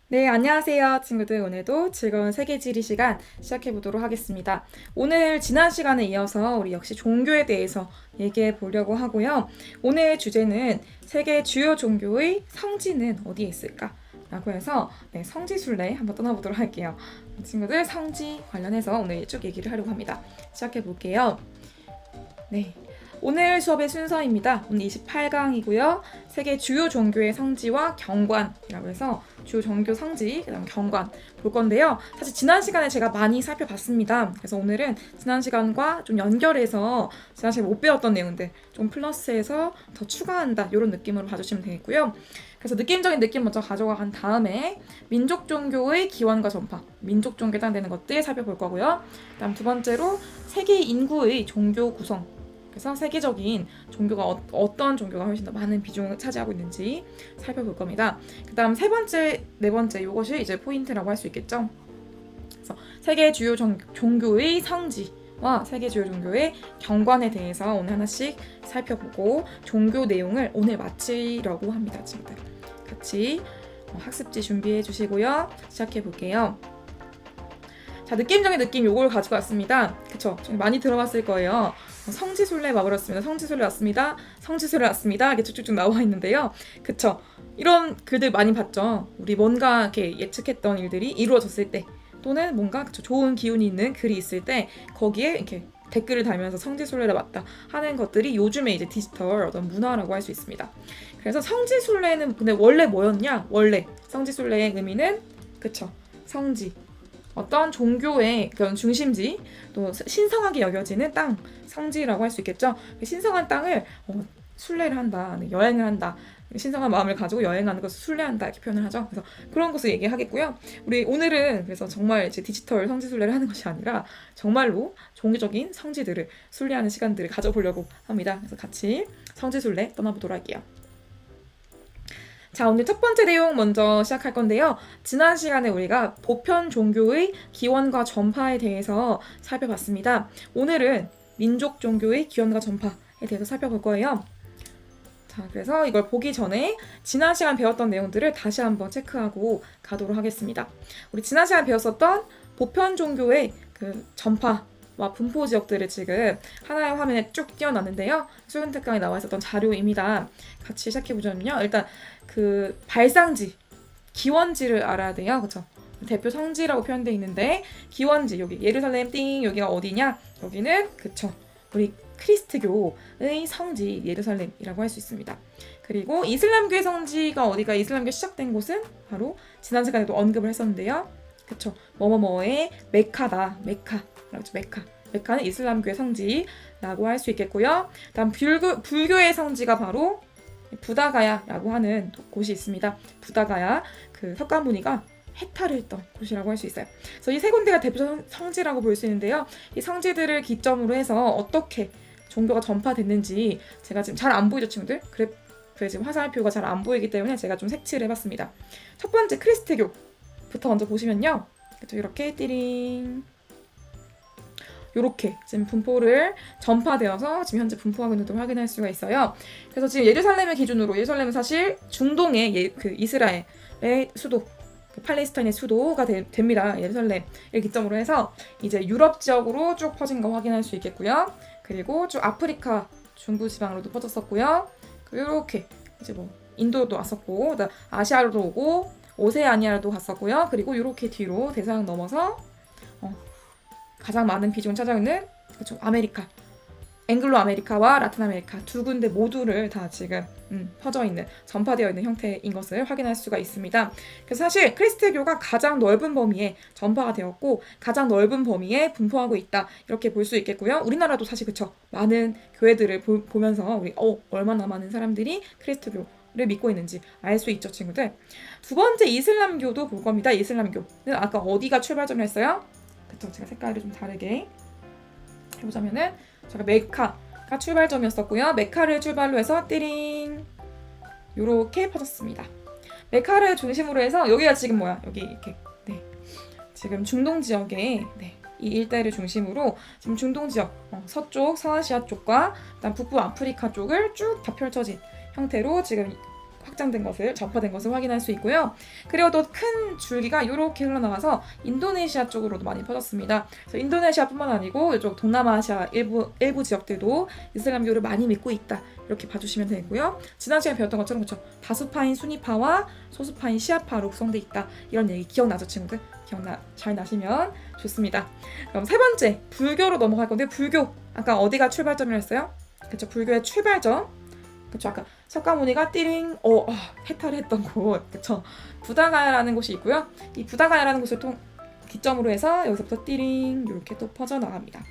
네, 안녕하세요, 친구들. 오늘도 즐거운 세계지리 시간 시작해 보도록 하겠습니다. 오늘 지난 시간에 이어서 우리 역시 종교에 대해서 얘기해 보려고 하고요. 오늘 주제는 세계 주요 종교의 성지는 어디에 있을까? 라고 해서 성지순례 한번 떠나보도록 할게요. 친구들 성지 관련해서 오늘 쭉 얘기를 하려고 합니다. 시작해 볼게요. 네. 오늘 수업의 순서입니다. 오늘 28강이고요. 세계 주요 종교의 성지와 경관이라고 해서 주요 종교 성지, 그다음 경관 볼 건데요. 사실 지난 시간에 제가 많이 살펴봤습니다. 그래서 오늘은 지난 시간과 좀 연결해서 지난 시간에 못 배웠던 내용들 좀 플러스해서 더 추가한다 이런 느낌으로 봐주시면 되겠고요. 그래서 느낌적인 느낌 먼저 가져간 다음에 민족 종교의 기원과 전파, 민족 종교에 해당되는 것들 살펴볼 거고요. 그다음 두 번째로 세계 인구의 종교 구성, 그래서 세계적인 종교가 어떤 종교가 훨씬 더 많은 비중을 차지하고 있는지 살펴볼 겁니다. 그 다음 세 번째, 네 번째 이것이 이제 포인트라고 할 수 있겠죠. 그래서 세계 주요 종교의 성지와 세계 주요 종교의 경관에 대해서 오늘 하나씩 살펴보고 종교 내용을 오늘 마치려고 합니다. 친구들 같이 학습지 준비해 주시고요. 시작해 볼게요. 자, 느낌적인 느낌 요걸 가지고 왔습니다. 그쵸? 많이 들어봤을 거예요. 성지순례 와버렸습니다. 성지순례 왔습니다. 성지순례 왔습니다. 이렇게 쭉쭉쭉 나와 있는데요. 그쵸? 이런 글들 많이 봤죠? 우리 뭔가 이렇게 예측했던 일들이 이루어졌을 때 또는 뭔가 좋은 기운이 있는 글이 있을 때 거기에 이렇게 댓글을 달면서 성지순례를 왔다 하는 것들이 요즘에 이제 디지털 어떤 문화라고 할 수 있습니다. 그래서 성지순례는 근데 원래 뭐였냐? 원래 성지순례의 의미는 그쵸? 성지 어떤 종교의 그런 중심지 또 신성하게 여겨지는 땅 성지라고 할 수 있겠죠. 신성한 땅을 순례를 한다, 여행을 한다, 신성한 마음을 가지고 여행하는 것을 순례한다 이렇게 표현을 하죠. 그래서 그런 것을 얘기하겠고요. 우리 오늘은 그래서 정말 이제 디지털 성지 순례를 하는 것이 아니라 정말로 종교적인 성지들을 순례하는 시간들을 가져보려고 합니다. 그래서 같이 성지 순례 떠나보도록 할게요. 자, 오늘 첫 번째 내용 먼저 시작할 건데요. 지난 시간에 우리가 보편 종교의 기원과 전파에 대해서 살펴봤습니다. 오늘은 민족 종교의 기원과 전파에 대해서 살펴볼 거예요. 자, 그래서 이걸 보기 전에 지난 시간 배웠던 내용들을 다시 한번 체크하고 가도록 하겠습니다. 우리 지난 시간 배웠었던 보편 종교의 그 전파와 분포 지역들을 지금 하나의 화면에 쭉 띄워놨는데요. 수능 특강에 나와 있었던 자료입니다. 같이 시작해보자면요. 일단 그 발상지, 기원지를 알아야 돼요. 그쵸? 대표 성지라고 표현되어 있는데 기원지, 여기 예루살렘 띵 여기가 어디냐? 여기는 그쵸? 우리 크리스트교의 성지 예루살렘이라고 할 수 있습니다. 그리고 이슬람교의 성지가 어디가 이슬람교 시작된 곳은 바로 지난 시간에도 언급을 했었는데요. 그쵸? 뭐뭐뭐의 메카다. 메카는 이슬람교의 성지라고 할 수 있겠고요. 다음 불교의 성지가 바로 부다가야라고 하는 곳이 있습니다. 부다가야 그 석가모니가 해탈을 했던 곳이라고 할 수 있어요. 그래서 이 세 군데가 대표 성지라고 볼 수 있는데요. 이 성지들을 기점으로 해서 어떻게 종교가 전파됐는지 제가 지금 잘 안 보이죠, 친구들? 그래 지금 화살표가 잘 안 보이기 때문에 제가 좀 색칠을 해봤습니다. 첫 번째 크리스트교부터 먼저 보시면요. 이렇게 띠링 이렇게 지금 분포를 전파되어서 지금 현재 분포하고 있는 것을 확인할 수가 있어요. 그래서 지금 예루살렘을 기준으로 예루살렘은 사실 중동의 그 이스라엘의 수도, 그 팔레스타인의 수도가 됩니다. 예루살렘을 기점으로 해서 이제 유럽 지역으로 쭉 퍼진 거 확인할 수 있겠고요. 그리고 쭉 아프리카 중부 지방으로도 퍼졌었고요. 그리고 이렇게 이제 뭐 인도도 왔었고, 아시아로도 오고 오세아니아로도 갔었고요. 그리고 이렇게 뒤로 대서양 넘어서 가장 많은 비중을 차지하고 있는 그렇죠, 아메리카, 앵글로 아메리카와 라틴 아메리카 두 군데 모두를 다 지금 퍼져 있는, 전파되어 있는 형태인 것을 확인할 수가 있습니다. 그래서 사실 크리스트교가 가장 넓은 범위에 전파가 되었고 가장 넓은 범위에 분포하고 있다 이렇게 볼 수 있겠고요. 우리나라도 사실 그쵸, 많은 교회들을 보면서 우리 얼마나 많은 사람들이 크리스트교를 믿고 있는지 알 수 있죠, 친구들. 두 번째 이슬람교도 볼 겁니다. 이슬람교는 아까 어디가 출발점이었어요? 그쵸, 제가 색깔을 좀 다르게 해보자면은 제가 메카가 출발점이었었고요. 메카를 출발로 해서 띠링 요렇게 퍼졌습니다. 메카를 중심으로 해서 여기가 지금 뭐야? 여기 이렇게 지금 중동 지역에 이 일대를 중심으로 지금 중동 지역 서쪽 서아시아 쪽과 그다음 북부 아프리카 쪽을 쭉 다 펼쳐진 형태로 지금 확장된 것을, 전파된 것을 확인할 수 있고요. 그리고 또 큰 줄기가 이렇게 흘러나가서 인도네시아 쪽으로도 많이 퍼졌습니다. 그래서 인도네시아뿐만 아니고 이쪽 동남아시아 일부 지역들도 이슬람교를 많이 믿고 있다. 이렇게 봐주시면 되고요. 지난 시간에 배웠던 것처럼 그렇죠. 다수파인 수니파와 소수파인 시아파로 구성돼 있다. 이런 얘기 기억나죠, 친구들? 잘 나시면 좋습니다. 그럼 세 번째, 불교로 넘어갈 건데, 불교 아까 어디가 출발점이었어요? 그쵸, 불교의 출발점. 그쵸, 아까 석가모니가 띠링 해탈을 했던 곳, 그쵸, 부다가야라는 곳이 있고요. 이 부다가야라는 곳을 기점으로 해서 여기서부터 띠링 이렇게 또 퍼져나갑니다.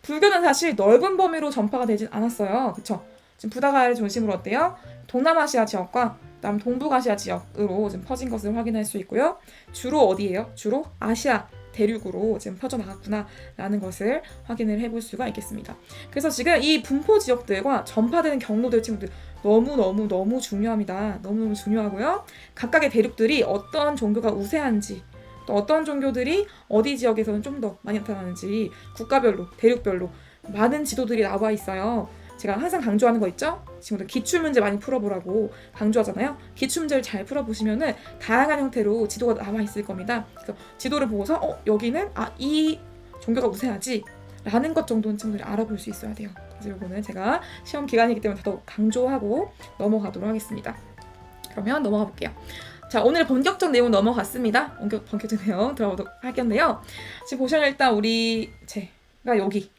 불교는 사실 넓은 범위로 전파가 되진 않았어요. 그쵸? 지금 부다가야를 중심으로 어때요? 동남아시아 지역과 그다음 동북아시아 지역으로 지금 퍼진 것을 확인할 수 있고요. 주로 어디예요? 주로 아시아 대륙으로 지금 퍼져나갔구나라는 것을 확인을 해볼 수가 있겠습니다. 그래서 지금 이 분포 지역들과 전파되는 경로들 친구들 너무 중요합니다. 너무 중요하고요. 각각의 대륙들이 어떤 종교가 우세한지, 또 어떤 종교들이 어디 지역에서는 좀 더 많이 나타나는지 국가별로, 대륙별로 많은 지도들이 나와 있어요. 제가 항상 강조하는 거 있죠? 친구들 기출문제 많이 풀어보라고 강조하잖아요. 기출문제를 잘 풀어보시면은 다양한 형태로 지도가 나와 있을 겁니다. 그래서 지도를 보고서 여기는 이 종교가 우세하지 라는 것 정도는 친구들이 알아볼 수 있어야 돼요. 그래서 이거는 제가 시험 기간이기 때문에 더더욱 강조하고 넘어가도록 하겠습니다. 그러면 넘어가 볼게요. 자, 오늘 본격적 내용 넘어갔습니다. 본격적 내용 들어보도록 할 건데요. 지금 보시면 일단 제가 여기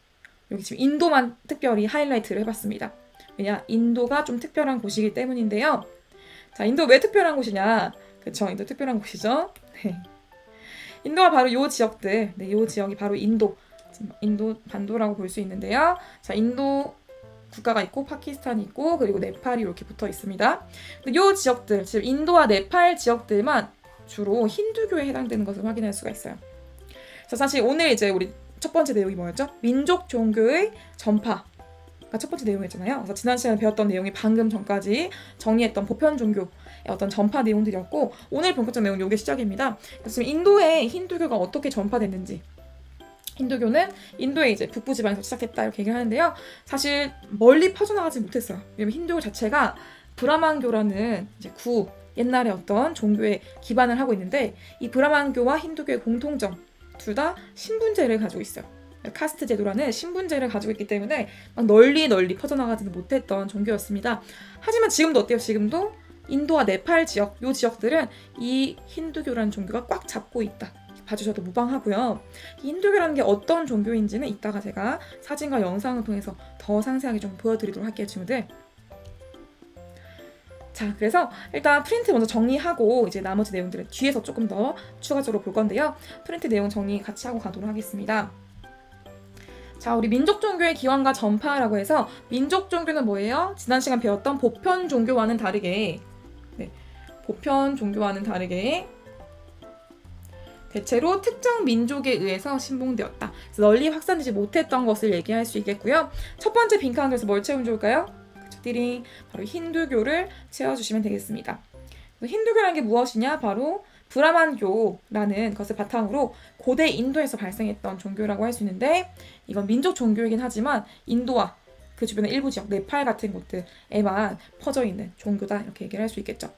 지금 인도만 특별히 하이라이트를 해봤습니다. 왜냐? 인도가 좀 특별한 곳이기 때문인데요. 자, 인도 왜 특별한 곳이냐? 그쵸, 인도 특별한 곳이죠. 네. 인도가 바로 요 지역들, 요 지역이 바로 인도 반도라고 볼 수 있는데요. 자, 인도 국가가 있고 파키스탄이 있고 그리고 네팔이 이렇게 붙어 있습니다. 근데 요 지역들, 지금 인도와 네팔 지역들만 주로 힌두교에 해당되는 것을 확인할 수가 있어요. 그래서 사실 오늘 이제 우리 첫 번째 내용이 뭐였죠? 민족 종교의 전파가 첫 번째 내용이었잖아요. 그래서 지난 시간에 배웠던 내용이 방금 전까지 정리했던 보편 종교의 어떤 전파 내용들이었고, 오늘 본격적 내용은 이게 시작입니다. 그래서 인도의 힌두교가 어떻게 전파됐는지, 힌두교는 인도의 이제 북부 지방에서 시작했다 이렇게 얘기를 하는데요. 사실 멀리 퍼져나가지 못했어요. 왜냐면 힌두교 자체가 브라만교라는 이제 옛날에 어떤 종교에 기반을 하고 있는데, 이 브라만교와 힌두교의 공통점, 둘 다 신분제를 가지고 있어요. 카스트 제도라는 신분제를 가지고 있기 때문에 막 널리 퍼져나가지는 못했던 종교였습니다. 하지만 지금도 어때요? 지금도 인도와 네팔 지역, 요 지역들은 이 힌두교라는 종교가 꽉 잡고 있다. 봐주셔도 무방하고요. 이 힌두교라는 게 어떤 종교인지는 이따가 제가 사진과 영상을 통해서 더 상세하게 좀 보여드리도록 할게요, 친구들. 자, 그래서 일단 프린트 먼저 정리하고 이제 나머지 내용들은 뒤에서 조금 더 추가적으로 볼 건데요. 프린트 내용 정리 같이 하고 가도록 하겠습니다. 자, 우리 민족 종교의 기원과 전파라고 해서 민족 종교는 뭐예요? 지난 시간 배웠던 보편 종교와는 다르게 보편 종교와는 다르게 대체로 특정 민족에 의해서 신봉되었다. 그래서 널리 확산되지 못했던 것을 얘기할 수 있겠고요. 첫 번째 빈칸 그래서 뭘 채우면 좋을까요? 띠링, 바로 힌두교를 채워주시면 되겠습니다. 힌두교라는 게 무엇이냐? 바로 브라만교라는 것을 바탕으로 고대 인도에서 발생했던 종교라고 할 수 있는데, 이건 민족 종교이긴 하지만 인도와 그 주변의 일부 지역, 네팔 같은 곳들에만 퍼져 있는 종교다 이렇게 얘기를 할 수 있겠죠.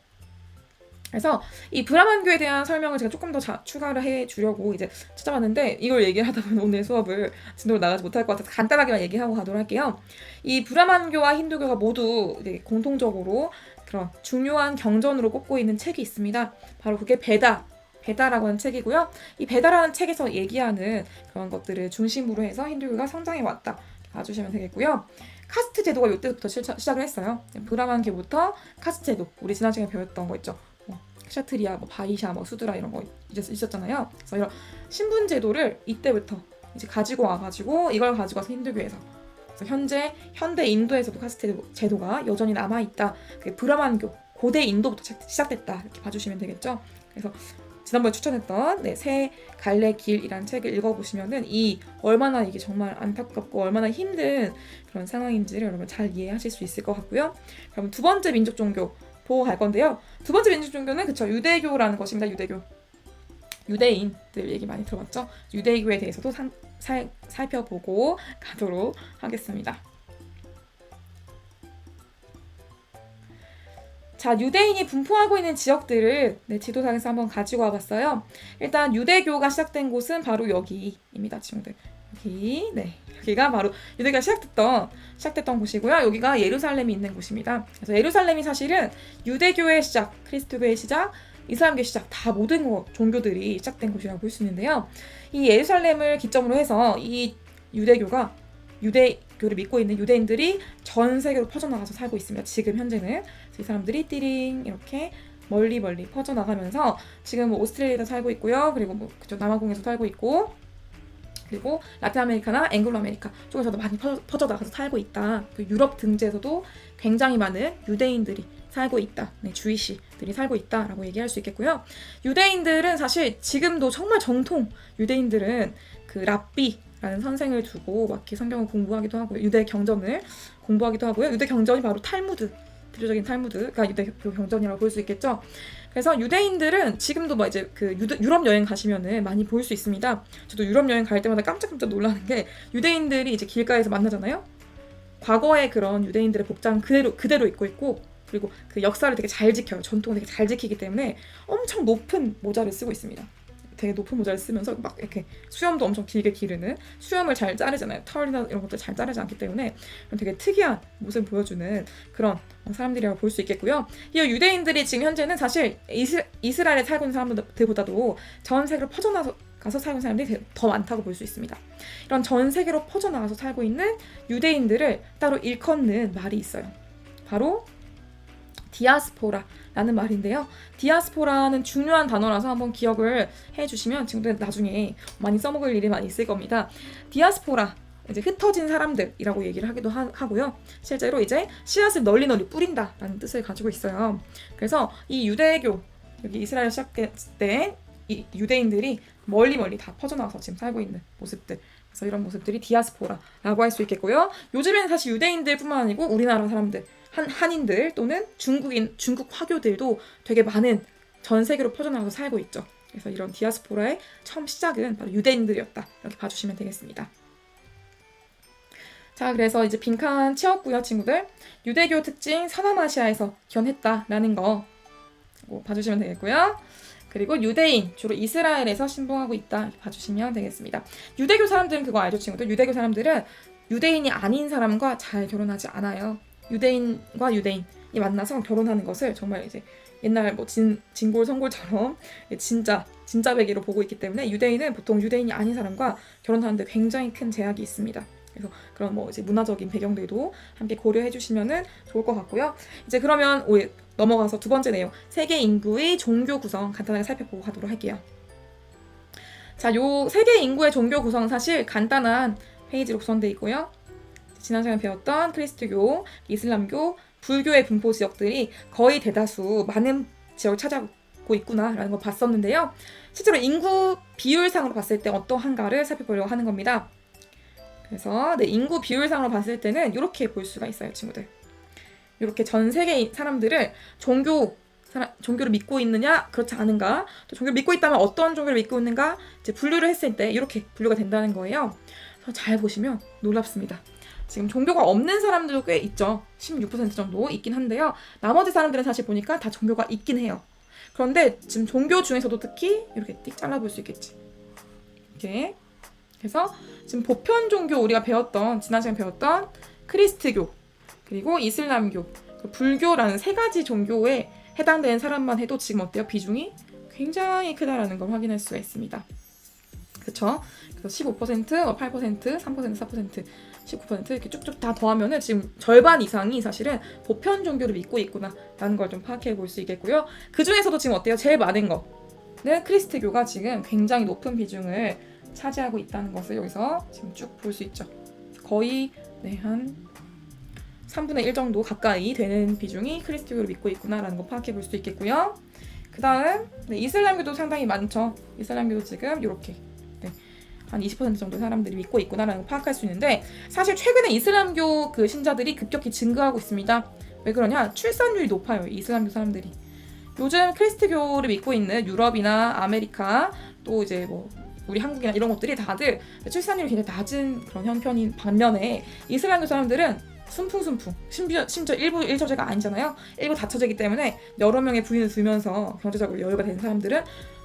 그래서 이 브라만교에 대한 설명을 제가 조금 더 추가를 해주려고 이제 찾아봤는데, 이걸 얘기를 하다 보면 오늘 수업을 진도로 나가지 못할 것 같아서 간단하게만 얘기하고 가도록 할게요. 이 브라만교와 힌두교가 모두 이제 공통적으로 그런 중요한 경전으로 꼽고 있는 책이 있습니다. 바로 그게 베다라고 하는 책이고요. 이 베다라는 책에서 얘기하는 그런 것들을 중심으로 해서 힌두교가 성장해 왔다 봐주시면 되겠고요. 카스트 제도가 이때부터 시작을 했어요. 브라만교부터 카스트 제도, 우리 지난 시간에 배웠던 거 있죠. 샤트리아, 바이샤, 수드라 이런 거 있었잖아요. 그래서 이런 신분 제도를 이때부터 이제 가지고 와가지고 이걸 가지고 와서 힌두교에서, 그래서 현대 인도에서도 카스트 제도가 여전히 남아 있다. 그게 브라만교, 고대 인도부터 시작됐다 이렇게 봐주시면 되겠죠. 그래서 지난번에 추천했던 새 갈래 길이라는 책을 읽어보시면은 얼마나 이게 정말 안타깝고 얼마나 힘든 그런 상황인지를 여러분 잘 이해하실 수 있을 것 같고요. 그럼 두 번째 민족 종교 보고 갈 건데요. 두 번째 민족 종교는 유대교라는 것입니다. 유대인들 얘기 많이 들어봤죠? 유대교에 대해서도 살펴보고 가도록 하겠습니다. 자, 유대인이 분포하고 있는 지역들을 지도상에서 한번 가지고 와봤어요. 일단 유대교가 시작된 곳은 바로 여기입니다, 친구들. 여기가 바로 유대교가 시작됐던 곳이고요. 여기가 예루살렘이 있는 곳입니다. 그래서 예루살렘이 사실은 유대교의 시작, 그리스도교의 시작, 이슬람교의 시작, 다 모든 종교들이 시작된 곳이라고 볼 수 있는데요. 이 예루살렘을 기점으로 해서 이 유대교를 믿고 있는 유대인들이 전 세계로 퍼져나가서 살고 있습니다. 지금 현재는. 그래서 이 사람들이 띠링 이렇게 멀리 퍼져나가면서 지금 오스트레일리아도 살고 있고요. 그리고 그쪽 남아공에서 살고 있고, 그리고 라틴 아메리카나 앵글로 아메리카 쪽에서도 많이 퍼져나가서 살고 있다. 그 유럽 등지에서도 굉장히 많은 유대인들이 살고 있다. 주이시들이 살고 있다라고 얘기할 수 있겠고요. 유대인들은 사실 지금도 정말 정통 유대인들은 그 랍비라는 선생을 두고 막 이렇게 성경을 공부하기도 하고요. 유대 경전을 공부하기도 하고요. 유대 경전이 바로 탈무드, 대표적인 탈무드가 유대교 경전이라고 볼 수 있겠죠. 그래서 유대인들은 지금도 이제 그 유럽 여행 가시면은 많이 볼 수 있습니다. 저도 유럽 여행 갈 때마다 깜짝깜짝 놀라는 게 유대인들이 이제 길가에서 만나잖아요. 과거의 그런 유대인들의 복장 그대로 입고 있고, 그리고 그 역사를 되게 잘 지켜요. 전통을 되게 잘 지키기 때문에 엄청 높은 모자를 쓰고 있습니다. 되게 높은 모자를 쓰면서 막 이렇게 수염도 엄청 길게 기르는, 수염을 잘 자르잖아요. 털이나 이런 것들 잘 자르지 않기 때문에 되게 특이한 모습을 보여주는 그런 사람들이라고 볼 수 있겠고요. 이 유대인들이 지금 현재는 사실 이스라엘에 살고 있는 사람들보다도 전 세계로 퍼져나가서 살고 있는 사람들이 더 많다고 볼 수 있습니다. 이런 전 세계로 퍼져나가서 살고 있는 유대인들을 따로 일컫는 말이 있어요. 바로 디아스포라라는 말인데요. 디아스포라는 중요한 단어라서 한번 기억을 해주시면 친구들 나중에 많이 써먹을 일이 많이 있을 겁니다. 디아스포라, 이제 흩어진 사람들이라고 얘기를 하기도 하고요. 실제로 이제 씨앗을 널리 뿌린다라는 뜻을 가지고 있어요. 그래서 이 유대교, 여기 이스라엘 시작됐을 때 이 유대인들이 멀리 다 퍼져나와서 지금 살고 있는 모습들, 그래서 이런 모습들이 디아스포라라고 할 수 있겠고요. 요즘에는 사실 유대인들뿐만 아니고 우리나라 사람들, 한인들 또는 중국 화교들도 되게 많은 전 세계로 퍼져나가서 살고 있죠. 그래서 이런 디아스포라의 처음 시작은 바로 유대인들이었다. 이렇게 봐주시면 되겠습니다. 자, 그래서 이제 빈칸 채웠고요, 친구들. 유대교 특징 서남아시아에서 기원했다라는 거 봐주시면 되겠고요. 그리고 유대인, 주로 이스라엘에서 신봉하고 있다. 이렇게 봐주시면 되겠습니다. 유대교 사람들은 그거 알죠, 친구들? 유대교 사람들은 유대인이 아닌 사람과 잘 결혼하지 않아요. 유대인과 유대인이 만나서 결혼하는 것을 정말 이제 옛날 진골 성골처럼 진짜 배기로 보고 있기 때문에 유대인은 보통 유대인이 아닌 사람과 결혼하는데 굉장히 큰 제약이 있습니다. 그래서 그런 이제 문화적인 배경들도 함께 고려해 주시면은 좋을 것 같고요. 이제 그러면 넘어가서 두 번째 내용, 세계 인구의 종교 구성 간단하게 살펴보고 가도록 할게요. 자, 요 세계 인구의 종교 구성은 사실 간단한 페이지로 구성되어 있고요. 지난 시간에 배웠던 그리스도교, 이슬람교, 불교의 분포 지역들이 거의 대다수 많은 지역을 차지하고 있구나라는 걸 봤었는데요. 실제로 인구 비율상으로 봤을 때 어떠한가를 살펴보려고 하는 겁니다. 그래서 인구 비율상으로 봤을 때는 이렇게 볼 수가 있어요, 친구들. 이렇게 전 세계 사람들을 종교를 믿고 있느냐, 그렇지 않은가, 또 종교를 믿고 있다면 어떤 종교를 믿고 있는가, 이제 분류를 했을 때 이렇게 분류가 된다는 거예요. 그래서 잘 보시면 놀랍습니다. 지금 종교가 없는 사람들도 꽤 있죠. 16% 정도 있긴 한데요. 나머지 사람들은 사실 보니까 다 종교가 있긴 해요. 그런데 지금 종교 중에서도 특히 이렇게 띡 잘라볼 수 있겠지. 이렇게. 그래서 지금 보편 종교, 우리가 지난 시간에 배웠던 크리스트교, 그리고 이슬람교, 불교라는 세 가지 종교에 해당되는 사람만 해도 지금 어때요? 비중이 굉장히 크다라는 걸 확인할 수가 있습니다. 그쵸? 그래서 15%, 8%, 3%, 4%, 19% 이렇게 쭉쭉 다 더하면은 지금 절반 이상이 사실은 보편 종교를 믿고 있구나라는 걸 좀 파악해 볼 수 있겠고요. 그 중에서도 지금 어때요? 제일 많은 거는 크리스트교가 지금 굉장히 높은 비중을 차지하고 있다는 것을 여기서 지금 쭉 볼 수 있죠. 거의 한 3분의 1 정도 가까이 되는 비중이 크리스토교를 믿고 있구나라는 거 파악해 볼 수 있겠고요. 그 다음 이슬람교도 상당히 많죠. 이슬람교도 지금 이렇게 한 20% 정도 사람들이 믿고 있구나라는 거 파악할 수 있는데, 사실 최근에 이슬람교 그 신자들이 급격히 증가하고 있습니다. 왜 그러냐? 출산율이 높아요, 이슬람교 사람들이. 요즘 크리스트교를 믿고 있는 유럽이나 아메리카, 또 이제 우리 한국이나 이런 것들이 다들 출산율이 굉장히 낮은 그런 형편인 반면에 이슬람교 사람들은 순풍순풍. 심지어 일부 1처제가 아니잖아요. 일부 다처제이기 때문에 여러 명의 부인을 두면서 경제적으로 여유가 된 사람들은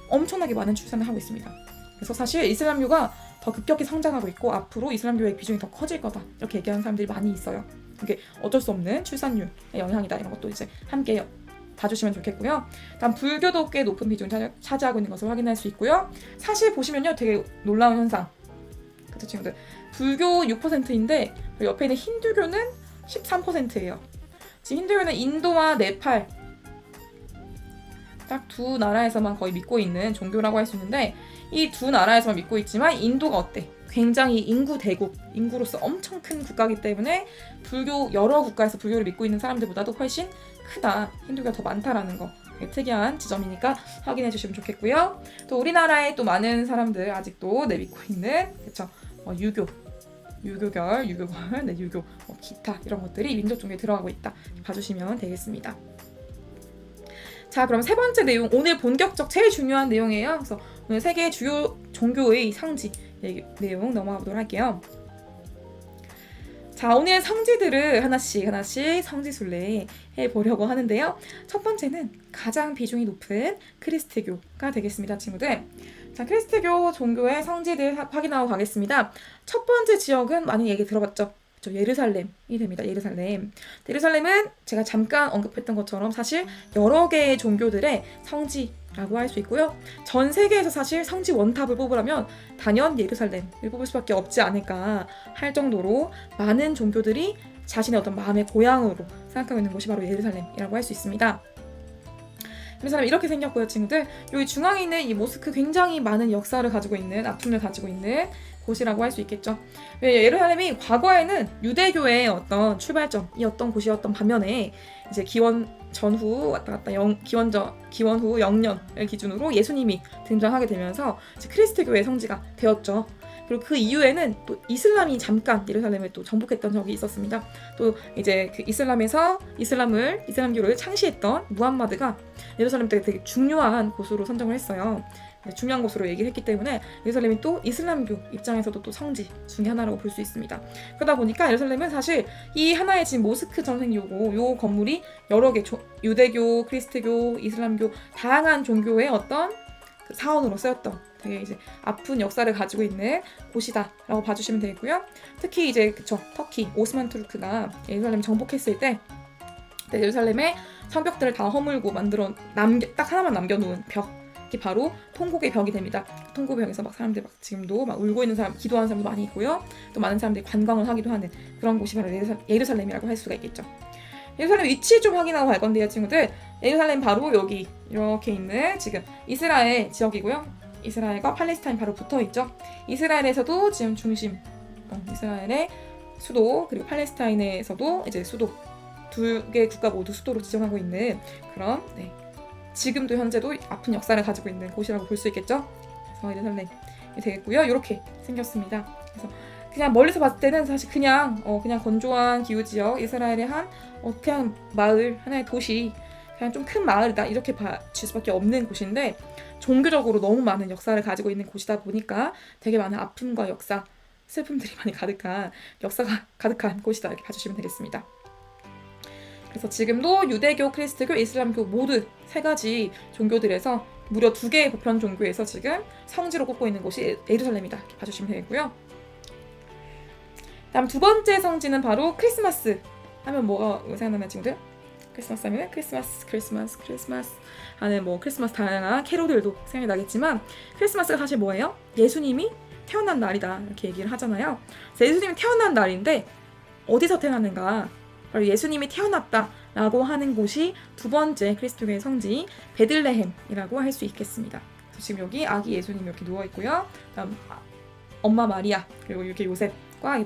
엄청나게 많은 출산을 하고 있습니다. 그래서 사실 이슬람교가 더 급격히 성장하고 있고 앞으로 이슬람교의 비중이 더 커질 거다 이렇게 얘기하는 사람들이 많이 있어요. 이게 어쩔 수 없는 출산율의 영향이다 이런 것도 이제 함께 봐주시면 좋겠고요. 다음 불교도 꽤 높은 비중을 차지하고 있는 것을 확인할 수 있고요. 사실 보시면요 되게 놀라운 현상. 그쵸 친구들. 불교 6%인데 옆에 있는 힌두교는 13%예요. 지금 힌두교는 인도와 네팔 딱 두 나라에서만 거의 믿고 있는 종교라고 할 수 있는데 이 두 나라에서만 믿고 있지만 인도가 어때? 굉장히 인구 대국, 인구로서 엄청 큰 국가이기 때문에 여러 국가에서 불교를 믿고 있는 사람들보다도 훨씬 크다. 힌두교가 더 많다라는 거. 특이한 지점이니까 확인해 주시면 좋겠고요. 또 우리나라에 또 많은 사람들 아직도 믿고 있는 그쵸? 유교계, 네, 유교, 기타 이런 것들이 민족 종교에 들어가고 있다. 봐주시면 되겠습니다. 자, 그럼 세 번째 내용, 오늘 본격적 제일 중요한 내용이에요. 그래서 오늘 세계 주요 종교의 성지 내용 넘어가 보도록 할게요. 자, 오늘 성지들을 하나씩 성지순례 해보려고 하는데요. 첫 번째는 가장 비중이 높은 크리스트교가 되겠습니다, 친구들. 자, 크리스트교 종교의 성지들 확인하고 가겠습니다. 첫 번째 지역은 많이 얘기 들어봤죠? 예루살렘이 됩니다. 예루살렘은 제가 잠깐 언급했던 것처럼 사실 여러 개의 종교들의 성지라고 할 수 있고요. 전 세계에서 사실 성지 원탑을 뽑으라면 단연 예루살렘을 뽑을 수밖에 없지 않을까 할 정도로 많은 종교들이 자신의 어떤 마음의 고향으로 생각하고 있는 곳이 바로 예루살렘이라고 할 수 있습니다. 예루살렘 이렇게 생겼고요, 친구들. 여기 중앙에 있는 이 모스크 굉장히 많은 역사를 가지고 있는 아픔을 가지고 있는 곳이라고 할 수 있겠죠. 예루살렘이 과거에는 유대교의 어떤 출발점이었던 곳이었던 반면에 이제 기원 전후 왔다 갔다 기원 후 0년을 기준으로 예수님이 등장하게 되면서 이제 크리스트교의 성지가 되었죠. 그리고 그 이후에는 또 이슬람이 잠깐 예루살렘을 또 정복했던 적이 있었습니다. 또 이제 그 이슬람교를 창시했던 무함마드가 예루살렘 때 되게 중요한 곳으로 선정을 했어요. 중요한 곳으로 얘기를 했기 때문에 예루살렘이 또 이슬람교 입장에서도 또 성지 중에 하나라고 볼 수 있습니다. 그러다 보니까 예루살렘은 사실 이 하나의 지금 모스크 전생 요 건물이 여러 개 유대교, 크리스트교, 이슬람교 다양한 종교의 어떤 그 사원으로 쓰였던 되게 이제 아픈 역사를 가지고 있는 곳이다라고 봐주시면 되겠고요. 특히 이제 터키 오스만 투르크가 예루살렘 정복했을 때 예루살렘의 성벽들을 다 허물고 딱 하나만 남겨놓은 벽. 이게 바로 통곡의 벽이 됩니다. 통곡벽에서 사람들 지금도 울고 있는 사람, 기도하는 사람도 많이 있고요. 또 많은 사람들이 관광을 하기도 하는 그런 곳이 바로 예루살렘이라고 할 수가 있겠죠. 예루살렘 위치 좀 확인하고 갈 건데요, 친구들. 예루살렘 바로 여기 이렇게 있는 지금 이스라엘 지역이고요. 이스라엘과 팔레스타인 바로 붙어 있죠. 이스라엘에서도 지금 중심, 이스라엘의 수도 그리고 팔레스타인에서도 이제 수도 두 개 국가 모두 수도로 지정하고 있는 그런 지금도 현재도 아픈 역사를 가지고 있는 곳이라고 볼 수 있겠죠. 그래서 예루살렘이 되겠고요. 이렇게 생겼습니다. 그래서 그냥 멀리서 봤을 때는 사실 그냥 건조한 기후 지역 이스라엘의 그냥 마을 하나의 도시 그냥 좀 큰 마을이다 이렇게 봐줄 수밖에 없는 곳인데 종교적으로 너무 많은 역사를 가지고 있는 곳이다 보니까 되게 많은 아픔과 역사, 슬픔들이 많이 가득한 역사가 가득한 곳이다 이렇게 봐주시면 되겠습니다. 그래서 지금도 유대교, 크리스트교, 이슬람교 모두 세 가지 종교들에서 무려 2개의 보편 종교에서 지금 성지로 꼽고 있는 곳이 예루살렘이다 이렇게 봐주시면 되겠고요. 다음 두 번째 성지는 바로 크리스마스 하면 뭐가 생각나나요, 친구들? 크리스마스 하면 크리스마스 하는 크리스마스 다양한 캐롤들도 생각이 나겠지만 크리스마스가 사실 뭐예요? 예수님이 태어난 날이다 이렇게 얘기를 하잖아요. 그래서 예수님이 태어난 날인데 어디서 태어났는가? 바로 예수님이 태어났다라고 하는 곳이 두 번째 그리스도교의 성지 베들레헴이라고 할 수 있겠습니다. 그래서 지금 여기 아기 예수님이 이렇게 누워 있고요. 다음 엄마 마리아 그리고 이렇게 요셉과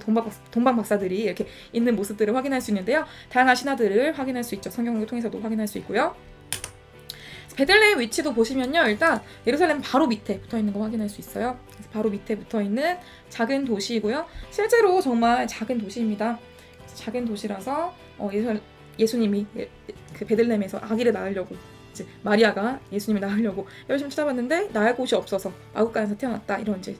동방 박사들이 이렇게 있는 모습들을 확인할 수 있는데요. 다양한 신화들을 확인할 수 있죠. 성경을 통해서도 확인할 수 있고요. 베들레헴 위치도 보시면요. 일단 예루살렘 바로 밑에 붙어있는 거 확인할 수 있어요. 그래서 바로 밑에 붙어있는 작은 도시이고요. 실제로 정말 작은 도시입니다. 작은 도시라서 예수님이 그 베들레헴에서 아기를 낳으려고 이제 마리아가 예수님을 낳으려고 열심히 찾아봤는데 낳을 곳이 없어서 마구간에서 태어났다 이런 이제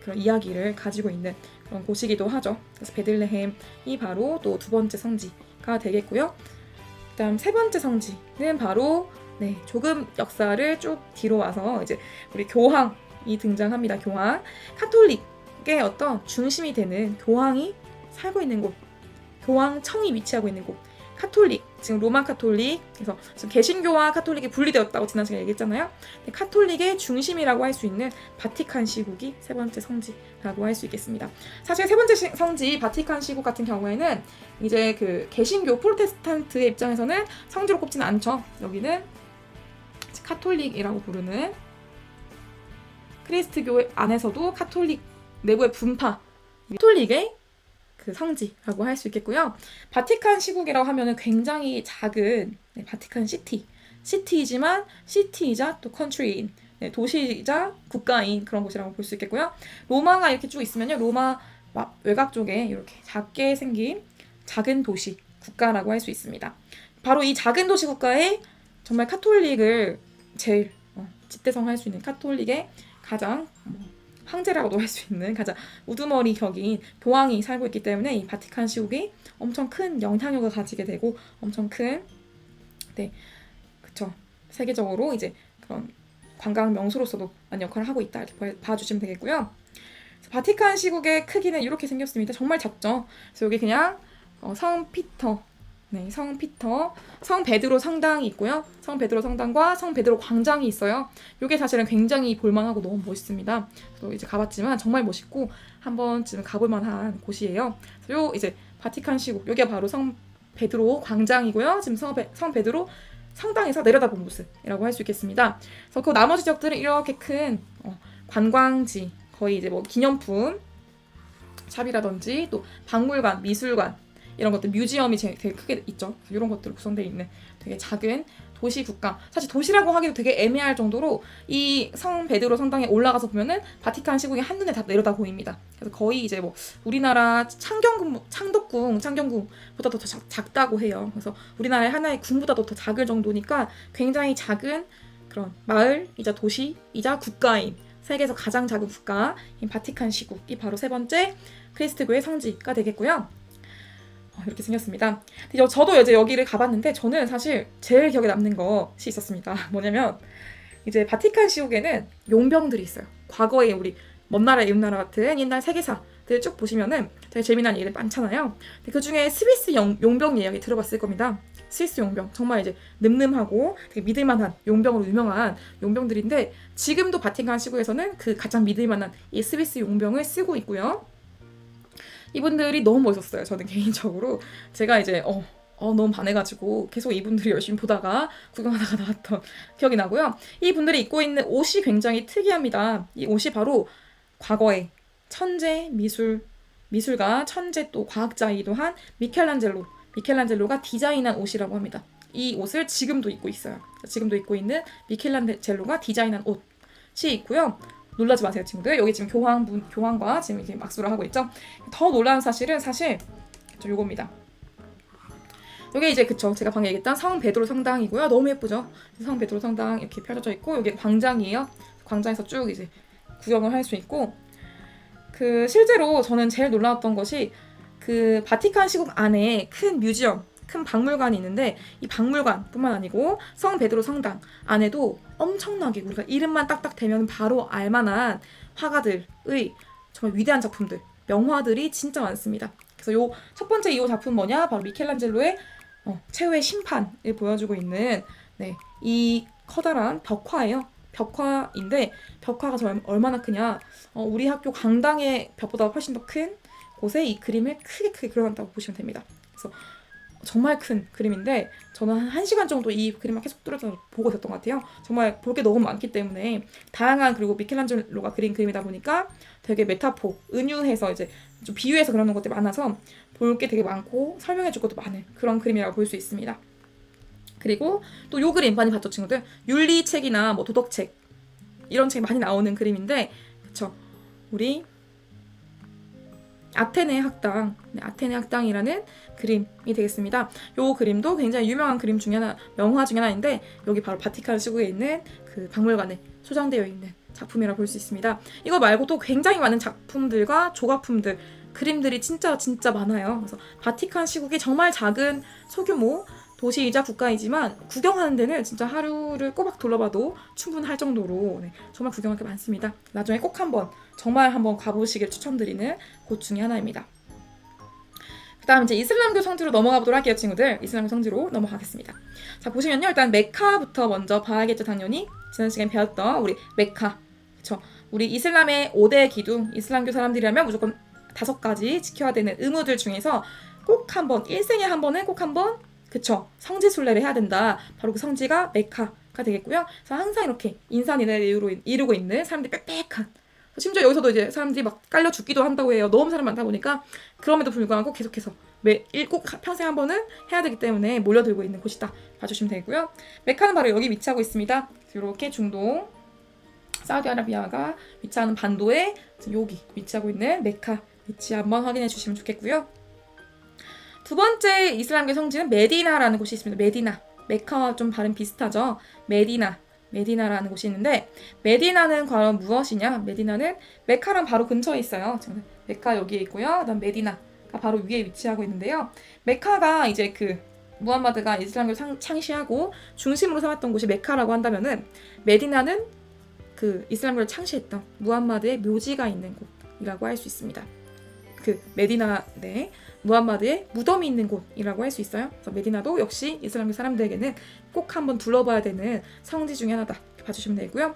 그런 이야기를 가지고 있는 그런 곳이기도 하죠. 그래서 베들레헴이 바로 또 두 번째 성지가 되겠고요. 그다음 세 번째 성지는 바로 조금 역사를 쭉 뒤로 와서 이제 우리 교황이 등장합니다. 교황, 카톨릭의 어떤 중심이 되는 교황이 살고 있는 곳, 교황청이 위치하고 있는 곳, 카톨릭, 지금 로마 카톨릭, 그래서 지금 개신교와 카톨릭이 분리되었다고 지난 시간에 얘기했잖아요. 카톨릭의 중심이라고 할 수 있는 바티칸 시국이 세 번째 성지라고 할 수 있겠습니다. 사실 세 번째 성지 바티칸 시국 같은 경우에는 이제 그 개신교 프로테스탄트의 입장에서는 성지로 꼽지는 않죠. 여기는 카톨릭이라고 부르는 크리스트교 안에서도 카톨릭 내부의 분파, 카톨릭의 그 성지라고 할 수 있겠고요. 바티칸 시국이라고 하면은 굉장히 작은 바티칸 시티이지만 시티이자 또 컨트리인 도시이자 국가인 그런 곳이라고 볼 수 있겠고요. 로마가 이렇게 쭉 있으면요, 로마 외곽 쪽에 이렇게 작게 생긴 작은 도시 국가라고 할 수 있습니다. 바로 이 작은 도시 국가에 정말 카톨릭을 제일 집대성할 수 있는 카톨릭의 가장 황제라고도 할 수 있는 가장 우두머리 격인 교황이 살고 있기 때문에 이 바티칸 시국이 엄청 큰 영향력을 가지게 되고 엄청 큰 그쵸, 세계적으로 이제 그런 관광 명소로서도 많은 역할을 하고 있다 이렇게 봐주시면 되겠고요. 바티칸 시국의 크기는 이렇게 생겼습니다. 정말 작죠. 그래서 여기 그냥 성 피터, 성 베드로 성당이 있고요. 성 베드로 성당과 성 베드로 광장이 있어요. 이게 사실은 굉장히 볼만하고 너무 멋있습니다. 저도 이제 가봤지만 정말 멋있고 한 번쯤 가볼 만한 곳이에요. 요 이제 바티칸 시국, 여기가 바로 성 베드로 광장이고요. 지금 성 베드로 성당에서 내려다본 모습이라고 할 수 있겠습니다. 그래서 그 나머지 지역들은 이렇게 큰 관광지, 거의 이제 뭐 기념품 샵이라든지 또 박물관, 미술관 이런 것들, 뮤지엄이 되게 크게 있죠. 이런 것들로 구성되어 있는 되게 작은 도시 국가. 사실 도시라고 하기도 되게 애매할 정도로 이 성 베드로 성당에 올라가서 보면은 바티칸 시국이 한눈에 다 내려다 보입니다. 그래서 거의 이제 뭐 우리나라 창경궁보다도 더 작다고 해요. 그래서 우리나라의 하나의 궁보다도 더 작을 정도니까 굉장히 작은 그런 마을이자 도시이자 국가인 세계에서 가장 작은 국가인 바티칸 시국이 바로 세 번째 그리스도교의 성지가 되겠고요. 이렇게 생겼습니다. 저도 이제 여기를 가봤는데 저는 사실 제일 기억에 남는 것이 있었습니다. 뭐냐면 이제 바티칸 시국에는 용병들이 있어요. 과거에 우리 먼 나라 이웃 나라 같은 옛날 세계사들 쭉 보시면은 되게 재미난 얘기들 많잖아요. 그 중에 스위스 용병 이야기 들어봤을 겁니다. 스위스 용병, 정말 이제 늠름하고 되게 믿을만한 용병으로 유명한 용병들인데 지금도 바티칸 시국에서는 그 가장 믿을만한 이 스위스 용병을 쓰고 있고요. 이분들이 너무 멋있었어요. 저는 개인적으로 제가 이제 너무 반해가지고 계속 이분들이 열심히 보다가 구경하다가 나왔던 기억이 나고요. 이분들이 입고 있는 옷이 굉장히 특이합니다. 이 옷이 바로 과거에 천재 미술가, 천재 또 과학자이기도 한 미켈란젤로가 디자인한 옷이라고 합니다. 이 옷을 지금도 입고 있어요. 지금도 입고 있는 미켈란젤로가 디자인한 옷이 있고요. 놀라지 마세요, 친구들. 여기 지금 교황과 지금 이렇게 막수를 하고 있죠. 더 놀라운 사실은 요겁니다. 이게 이제 제가 방금 얘기했던 성 베드로 성당이고요. 너무 예쁘죠? 성 베드로 성당 이렇게 펼쳐져 있고 여기 광장이에요. 광장에서 쭉 이제 구경을 할 수 있고 실제로 저는 제일 놀라웠던 것이 그 바티칸 시국 안에 큰 뮤지엄, 큰 박물관이 있는데 이 박물관뿐만 아니고 성 베드로 성당 안에도 엄청나게 우리가 이름만 딱딱 대면 바로 알만한 화가들의 정말 위대한 작품들, 명화들이 진짜 많습니다. 그래서 요 첫 번째 이 작품 뭐냐? 바로 미켈란젤로의 최후의 심판을 보여주고 있는 이 커다란 벽화예요. 벽화인데 벽화가 얼마나 크냐? 우리 학교 강당의 벽보다 훨씬 더 큰 곳에 이 그림을 크게 그려놨다고 보시면 됩니다. 그래서 정말 큰 그림인데 저는 한 1시간 정도 이 그림을 계속 뚫어서 보고 있었던 것 같아요. 정말 볼 게 너무 많기 때문에 다양한, 그리고 미켈란젤로가 그린 그림이다 보니까 되게 메타포, 은유해서 이제 좀 비유해서 그러는 것들이 많아서 볼 게 되게 많고 설명해줄 것도 많은 그런 그림이라고 볼 수 있습니다. 그리고 또 요 그림 많이 봤죠, 친구들? 윤리책이나 뭐 도덕책 이런 책 많이 나오는 그림인데, 그쵸? 우리 아테네 학당이라는 그림이 되겠습니다. 이 그림도 굉장히 유명한 명화 중에 하나인데 여기 바로 바티칸 시국에 있는 그 박물관에 소장되어 있는 작품이라 볼 수 있습니다. 이거 말고도 굉장히 많은 작품들과 조각품들, 그림들이 진짜 많아요. 그래서 바티칸 시국이 정말 작은 소규모 도시이자 국가이지만 구경하는 데는 진짜 하루를 꼬박 둘러봐도 충분할 정도로 정말 구경할 게 많습니다. 나중에 꼭 정말 한번 가보시길 추천드리는 곳 중에 하나입니다. 그 다음 이제 이슬람교 성지로 넘어가 보도록 할게요, 친구들. 이슬람교 성지로 넘어가겠습니다. 자, 보시면요. 일단 메카부터 먼저 봐야겠죠, 당연히. 지난 시간에 배웠던 우리 메카. 그쵸. 우리 이슬람의 5대 기둥, 이슬람교 사람들이라면 무조건 5가지 지켜야 되는 의무들 중에서 꼭 한번, 일생에 한 번은 꼭 한번, 그쵸, 성지 순례를 해야 된다. 바로 그 성지가 메카가 되겠고요. 그래서 항상 이렇게 인산인해를 이루고 있는 사람들이 빽빽한, 심지어 여기서도 이제 사람들이 막 깔려 죽기도 한다고 해요. 너무 사람 많다 보니까. 그럼에도 불구하고 계속해서 꼭 평생 한 번은 해야 되기 때문에 몰려들고 있는 곳이다 봐주시면 되고요. 메카는 바로 여기 위치하고 있습니다. 이렇게 중동 사우디아라비아가 위치하는 반도에 여기 위치하고 있는 메카 위치 한번 확인해 주시면 좋겠고요. 두 번째 이슬람교 성지는 메디나라는 곳이 있습니다. 메디나. 메카와 좀 발음 비슷하죠. 메디나라는 곳이 있는데, 메디나는 과연 무엇이냐? 메디나는 메카랑 바로 근처에 있어요. 메카 여기에 있고요. 그다음 메디나가 바로 위에 위치하고 있는데요. 메카가 이제 그 무함마드가 이슬람교를 창시하고 중심으로 삼았던 곳이 메카라고 한다면은, 메디나는 그 이슬람교를 창시했던 무함마드의 묘지가 있는 곳이라고 할 수 있습니다. 그 메디나 내 무함마드의 무덤이 있는 곳이라고 할 수 있어요. 그래서 메디나도 역시 이슬람교 사람들에게는 꼭 한번 둘러봐야 되는 성지 중에 하나다 봐주시면 되고요.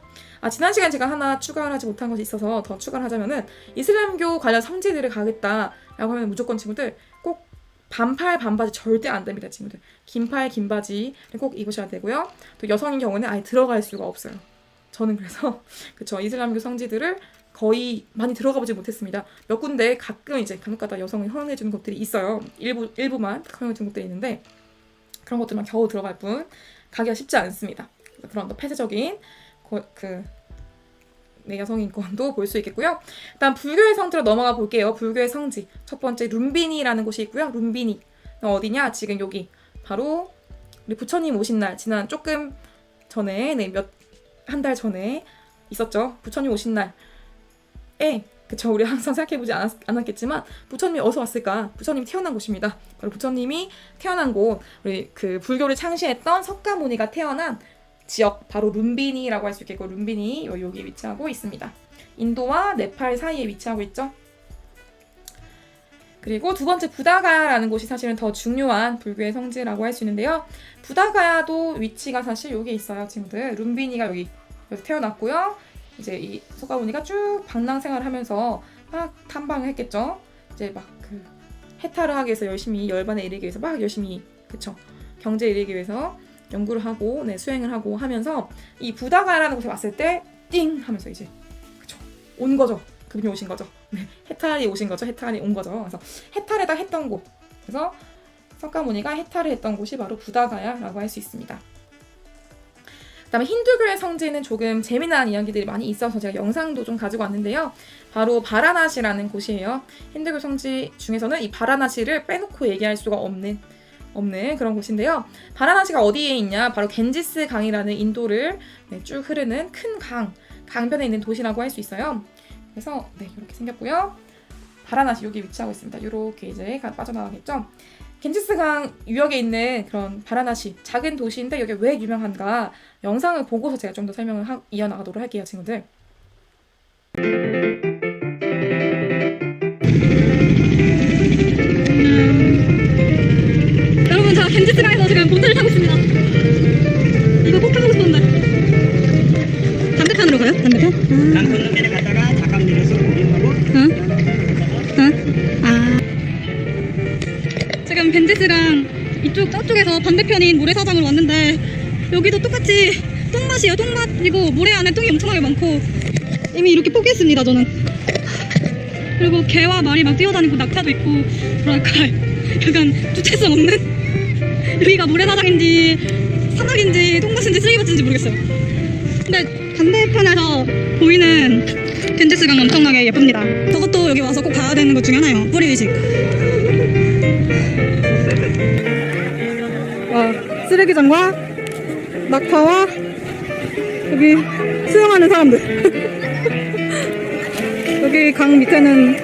지난 시간에 제가 하나 추가를 하지 못한 것이 있어서 더 추가를 하자면은, 이슬람교 관련 성지들을 가겠다라고 하면 무조건 친구들 꼭 반팔 반바지 절대 안 됩니다. 친구들 긴팔 긴 바지를 꼭 입으셔야 되고요. 또 여성인 경우는 아예 들어갈 수가 없어요. 저는 그래서 그쵸, 이슬람교 성지들을 거의 많이 들어가 보지 못했습니다. 몇 군데 가끔 이제 간혹가다 여성을 허용해주는 곳들이 있어요. 일부만 허용해주는 곳들이 있는데, 그런 것들만 겨우 들어갈 뿐 가기가 쉽지 않습니다. 그런 더 폐쇄적인 여성 인권도 볼 수 있겠고요. 일단 불교의 성지로 넘어가 볼게요. 불교의 성지 첫 번째 룸비니라는 곳이 있고요. 룸비니 어디냐? 지금 여기 바로 우리 부처님 오신 날, 지난 조금 전에 한 달 전에 있었죠. 부처님 오신 날. 그쵸, 우리 항상 생각해보지 않았겠지만 부처님이 어디서 왔을까? 부처님이 태어난 곳입니다. 바로 부처님이 태어난 곳, 우리 그 불교를 창시했던 석가모니가 태어난 지역, 바로 룸비니라고 할 수 있겠고, 룸비니 여기 위치하고 있습니다. 인도와 네팔 사이에 위치하고 있죠. 그리고 두 번째 부다가야라는 곳이 사실은 더 중요한 불교의 성지라고 할 수 있는데요. 부다가야도 위치가 사실 여기 있어요, 친구들. 룸비니가 여기서 태어났고요. 이제 이 석가모니가 쭉 방랑 생활을 하면서 막 탐방을 했겠죠. 이제 막 그 해탈을 하기 위해서 열심히, 열반에 이르기 위해서 막 열심히, 그쵸, 경제에 이르기 위해서 연구를 하고 수행을 하고 하면서 이 부다가야라는 곳에 왔을 때 띵 하면서 이제 그쵸, 온 거죠. 그분이 오신 거죠. 해탈이 오신 거죠. 해탈이 온 거죠. 그래서 해탈에다 했던 곳, 그래서 석가모니가 해탈을 했던 곳이 바로 부다가야라고 할 수 있습니다. 그다음에 힌두교의 성지는 조금 재미난 이야기들이 많이 있어서 제가 영상도 좀 가지고 왔는데요. 바로 바라나시라는 곳이에요. 힌두교 성지 중에서는 이 바라나시를 빼놓고 얘기할 수가 없는 그런 곳인데요. 바라나시가 어디에 있냐? 바로 겐지스 강이라는 인도를 쭉 흐르는 큰 강변에 있는 도시라고 할 수 있어요. 그래서 이렇게 생겼고요. 바라나시 여기 위치하고 있습니다. 이렇게 이제 빠져나가겠죠. 겐지스강 유역에 있는 그런 바라나시 작은 도시인데 여기 왜 유명한가? 영상을 보고서 제가 좀 더 설명을 이어나가도록 할게요, 친구들. 여러분, 저 겐지스강에서 지금 보트를 타고 있습니다. 이거 꼭 타보고 싶었는데. 반대편으로 가요? 반대편? 강 건너편에 갔다가 잠깐 내려서 오른쪽으로. 지금 겐지스랑 저쪽에서 반대편인 모래사장으로 왔는데, 여기도 똑같이 똥맛이에요. 똥맛이고 모래 안에 똥이 엄청나게 많고, 이미 이렇게 포기했습니다, 저는. 그리고 개와 말이 막 뛰어다니고 낙타도 있고, 뭐랄까 약간 주체성 없는, 여기가 모래사장인지 사막인지 똥밭인지 쓰레기밭인지 모르겠어요. 근데 반대편에서 보이는 겐지스강 엄청나게 예쁩니다. 저것도 여기 와서 꼭 봐야 되는 것 중에 하나예요. 뿌리의식. 쓰레기장과 낙타와 여기 수영하는 사람들. 여기 강 밑에는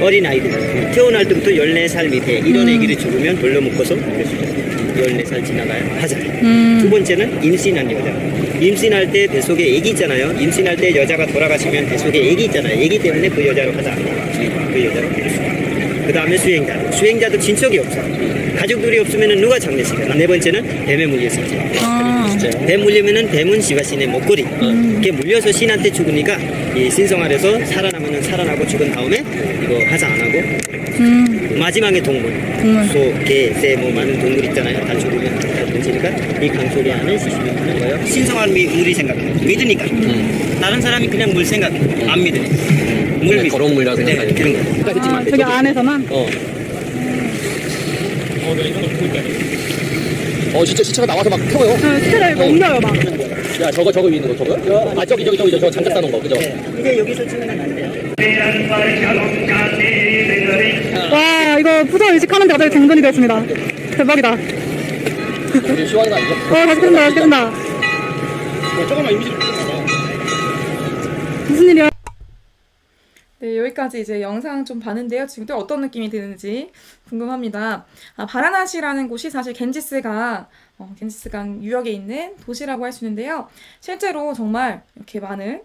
어린아이들 태어날 때부터 14살 밑에 이런 애기를 죽으면 돌려 묶어서 14살 지나가야 하자. 두 번째는 임신한 여자. 임신할 때 뱃속에 애기 있잖아요. 임신할 때 여자가 돌아가시면 뱃속에 애기 있잖아요. 애기 때문에 그 여자로 하자. 그 여자로. 그 다음에 수행자. 수행자도 친척이 없어. 가족들이 없으면 누가 장례식이야. 네 번째는 뱀에 물렸었지. 뱀 물리면은 뱀은 지가 신의 목걸이. 이렇게 물려서 신한테 죽으니까 이 신성아래서 살아나면은 살아나고 죽은 다음에 이거 하자 안 하고. 마지막에 동물. 소, 개, 새, 뭐 많은 동물 있잖아요. 다 죽으면 다 던지니까 이 강소리 안에 시신을 하는 거예요. 신성한 우리 생각해. 믿으니까. 다른 사람이 그냥 물 생각해. 안 믿으니까. 물 믿어. 더러운 물이라고 네, 생각하니까. 그런 거. 아, 저기 안에서만? 진짜 시체가 나와서 막 태워요. 시체를 옮겨요 막. 야, 저거 위에 있는 거 저거요? 아, 저기 저 장작 싸놓은 거, 그죠? 이제 여기서 찍으면 안 돼요. 와 이거 부서 의식하는데 갑자기 쟁전이 되었습니다. 대박이다. 우리 쇼하는 거 아니죠? 다시 끈다 다시 끈다. 조금만 이미지 무슨 일이야? 네, 여기까지 이제 영상 좀 봤는데요. 지금 또 어떤 느낌이 드는지 궁금합니다. 바라나시라는 곳이 사실 겐지스강 유역에 있는 도시라고 할 수 있는데요. 실제로 정말 이렇게 많은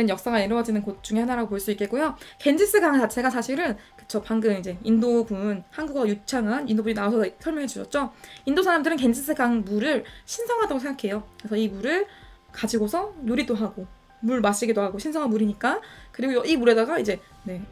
역사가 이루어지는 곳 중에 하나라고 볼 수 있겠고요. 겐지스강 자체가 사실은 방금 이제 인도군 한국어 유창한 인도분이 나와서 설명해 주셨죠. 인도 사람들은 겐지스강 물을 신성하다고 생각해요. 그래서 이 물을 가지고서 요리도 하고 물 마시기도 하고 신성한 물이니까. 그리고 이 물에다가 이제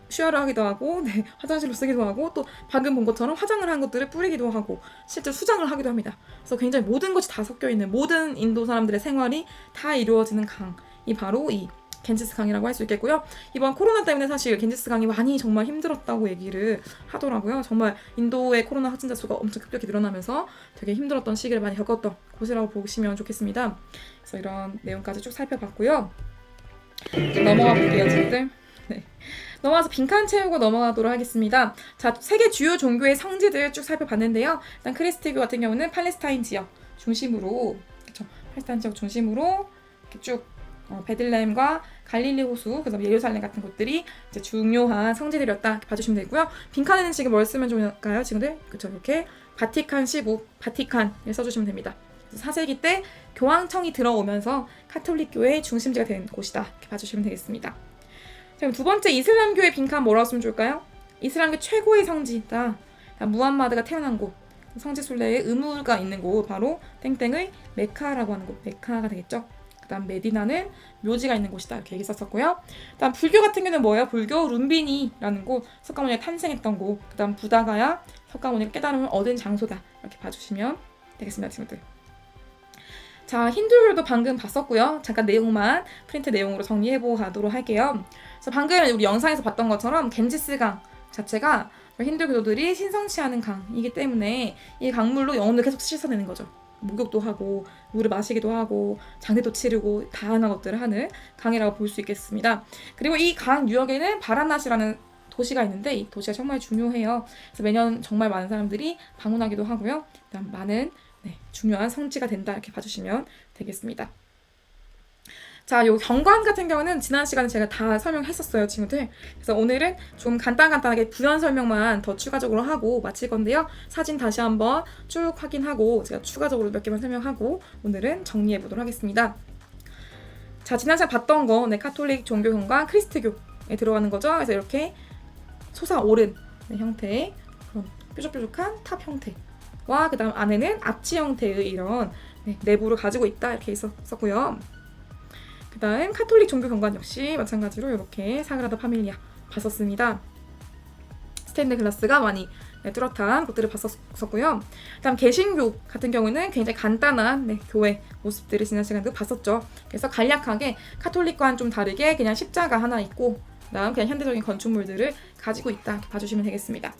슈아를 하기도 하고 화장실로 쓰기도 하고 또 방금 본 것처럼 화장을 한 것들을 뿌리기도 하고 실제 수장을 하기도 합니다. 그래서 굉장히 모든 것이 다 섞여 있는 모든 인도 사람들의 생활이 다 이루어지는 강이 바로 이 겐지스 강이라고 할 수 있겠고요. 이번 코로나 때문에 사실 겐지스 강이 많이 정말 힘들었다고 얘기를 하더라고요. 정말 인도의 코로나 확진자 수가 엄청 급격히 늘어나면서 되게 힘들었던 시기를 많이 겪었던 곳이라고 보시면 좋겠습니다. 그래서 이런 내용까지 쭉 살펴봤고요. 넘어가 볼게요, 친구들. 넘어가서 빈칸 채우고 넘어가도록 하겠습니다. 자, 세계 주요 종교의 성지들 쭉 살펴봤는데요. 일단 크리스트교 같은 경우는 팔레스타인 지역 중심으로, 팔레스타인 지역 중심으로 이렇게 쭉 베들레헴과 갈릴리 호수, 그다음에 예루살렘 같은 곳들이 이제 중요한 성지들이었다 이렇게 봐주시면 되고요. 빈칸에는 지금 뭘 쓰면 좋을까요, 친구들? 이렇게 바티칸 시국, 바티칸을 써주시면 됩니다. 4세기 때 교황청이 들어오면서 카톨릭교의 중심지가 된 곳이다 이렇게 봐주시면 되겠습니다. 그럼 두 번째 이슬람교의 빈칸 뭐라고 쓰면 좋을까요? 이슬람교 최고의 성지다. 무함마드가 태어난 곳, 성지 순례에 의무가 있는 곳, 바로 땡땡의 메카라고 하는 곳, 메카가 되겠죠. 그다음 메디나는 묘지가 있는 곳이다 이렇게 얘기 썼었고요. 그다음 불교 같은 경우는 뭐예요? 불교 룸비니라는 곳, 석가모니가 탄생했던 곳. 그다음 부다가야 석가모니가 깨달음을 얻은 장소다 이렇게 봐주시면 되겠습니다, 친구들. 자, 힌두교도 방금 봤었고요. 잠깐 내용만 프린트 내용으로 정리해보고 가도록 할게요. 그래서 방금 우리 영상에서 봤던 것처럼 겐지스강 자체가 힌두교도들이 신성치 않은 강이기 때문에 이 강물로 영혼을 계속 씻어내는 거죠. 목욕도 하고 물을 마시기도 하고 장례도 치르고 다양한 것들을 하는 강이라고 볼 수 있겠습니다. 그리고 이 강 유역에는 바라나시라는 도시가 있는데 이 도시가 정말 중요해요. 그래서 매년 정말 많은 사람들이 방문하기도 하고요. 그다음 많은 중요한 성지가 된다 이렇게 봐주시면 되겠습니다. 자, 요 경관 같은 경우는 지난 시간에 제가 다 설명했었어요, 친구들. 그래서 오늘은 좀 간단하게 부연 설명만 더 추가적으로 하고 마칠 건데요. 사진 다시 한번 쭉 확인하고 제가 추가적으로 몇 개만 설명하고 오늘은 정리해 보도록 하겠습니다. 자, 지난 시간에 봤던 거 카톨릭 종교 경관 크리스트교에 들어가는 거죠. 그래서 이렇게 솟아오른 형태의 그런 뾰족뾰족한 탑 형태와 그 다음 안에는 아치 형태의 이런 내부를 가지고 있다 이렇게 있었고요. 그 다음 카톨릭 종교 경관 역시 마찬가지로 이렇게 사그라다 파밀리아 봤었습니다. 스테인드 글라스가 많이 뚜렷한 곳들을 봤었고요. 그 다음 개신교 같은 경우는 굉장히 간단한 교회 모습들을 지난 시간에도 봤었죠. 그래서 간략하게 카톨릭과는 좀 다르게 그냥 십자가 하나 있고 그 다음 그냥 현대적인 건축물들을 가지고 있다 이렇게 봐주시면 되겠습니다.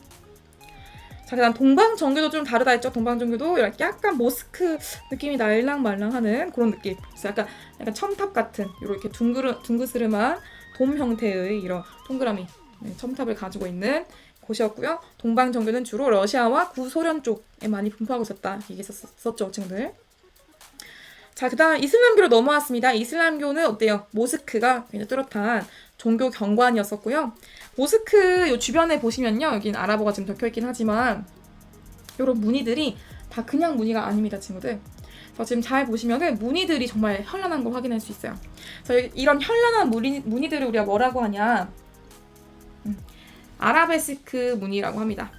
자, 그다음 동방정교도 좀 다르다 했죠. 동방정교도 이렇게 약간 모스크 느낌이 날랑말랑하는 그런 느낌. 그래서 약간 첨탑 같은 이렇게 둥그스름한 돔 형태의 이런 동그라미 네, 첨탑을 가지고 있는 곳이었고요. 동방 정교는 주로 러시아와 구소련 쪽에 많이 분포하고 있었다 얘기했었죠, 친구들. 자, 그다음 이슬람교로 넘어왔습니다. 이슬람교는 어때요? 모스크가 굉장히 뚜렷한 종교 경관이었었고요. 모스크 요 주변에 보시면요, 여긴 아랍어가 지금 적혀있긴 하지만 이런 무늬들이 다 그냥 무늬가 아닙니다, 친구들. 그래서 지금 잘 보시면은 무늬들이 정말 현란한 걸 확인할 수 있어요. 그래서 이런 현란한 무늬들을 우리가 뭐라고 하냐? 아라베스크 무늬라고 합니다.